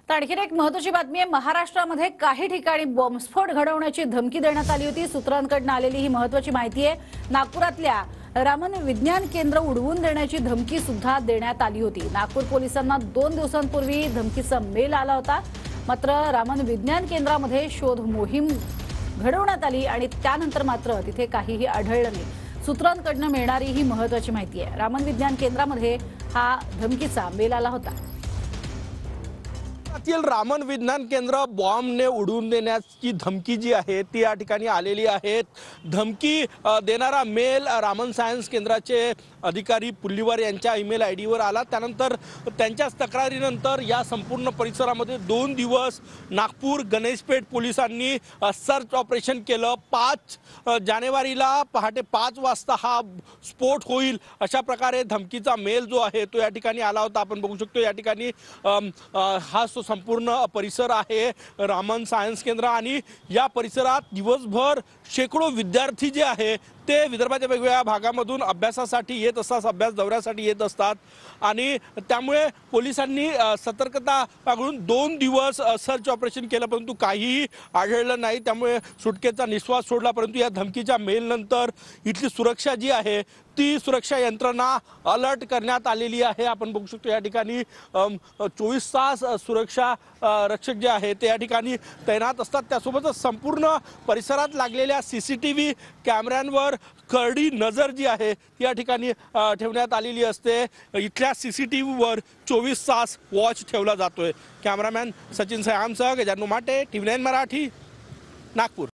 तर आणखी एक महत्त्वाची बातमी आहे। महाराष्ट्रामध्ये काही ठिकाणी बॉम्बस्फोट घडवण्याची धमकी देण्यात आली होती। सूत्रांकडून आलेली ही महत्त्वाची माहिती आहे। नागपुरातल्या रामन विज्ञान केंद्र उडवून देण्याची धमकी सुद्धा देण्यात आली होती। नागपूर पोलिसांना 2 दिवसांपूर्वी धमकीचा मेल आला होता। मात्र रामन विज्ञान केंद्रामध्ये शोध मोहीम घडवण्यात आली आणि त्यानंतर मात्र तिथे काहीही आढळलं नाही। सूत्रांकडून मिळणारी ही महत्त्वाची माहिती आहे। रामन विज्ञान केंद्रामध्ये हा धमकीचा मेल आला होता। रामन विज्ञान केंद्र बॉम्बने उडवून देण्याची धमकी जी आहे ती या ठिकाणी आलेली आहे। धमकी देणारा मेल रामन सायन्स केंद्राचे अधिकारी पुल्लीवार यांच्या ईमेल आयडीवर आला। त्यानंतर त्यांच्याच तक्रारीनंतर या संपूर्ण परिसरामध्ये 2 दिवस नागपूर गणेशपेठ पोलिसांनी सर्च ऑपरेशन केलं। 5 जानेवारीला पहाटे 5 वाजता हा स्फोट होईल अशा प्रकारे धमकीचा मेल जो आहे तो या ठिकाणी आला होता। आपण बघू शकतो या ठिकाणी हा संपूर्ण परिसर आहे रामन सायन्स केंद्र आणि या परिसरात दिवसभर शेकडो विद्यार्थी जे आहे ते विदर्भाच्या वेगवेगळ्या भागामधून अभ्यासासाठी येत असतात, अभ्यास दौऱ्यासाठी येत असतात आणि त्यामुळे पोलिसांनी सतर्कता बाळगून 2 दिवस सर्च ऑपरेशन केलं परंतु काहीही आढळलं नाही। त्यामुळे सुटकेचा निश्वास सोडला। परंतु या धमकीच्या मेलनंतर इथली सुरक्षा जी आहे ती सुरक्षा यंत्रणा अलर्ट करण्यात आलेली आहे। आपण बघू शकतो या ठिकाणी 24 तास सुरक्षा रक्षक जे आहे ते या ठिकाणी तैनात असतात। त्यासोबतच संपूर्ण परिसरात लागलेल्या सीसीटीव्ही कॅमेऱ्यांवर करडी नजर जी आहे ती या ठिकाणी ठेवण्यात आलेली असते। इथल्या सीसीटीव्हीवर 24 तास वॉच ठेवला जातोय। कॅमेरामॅन सचिन सयामसह गजानन माटे, TV9 मराठी, नागपूर।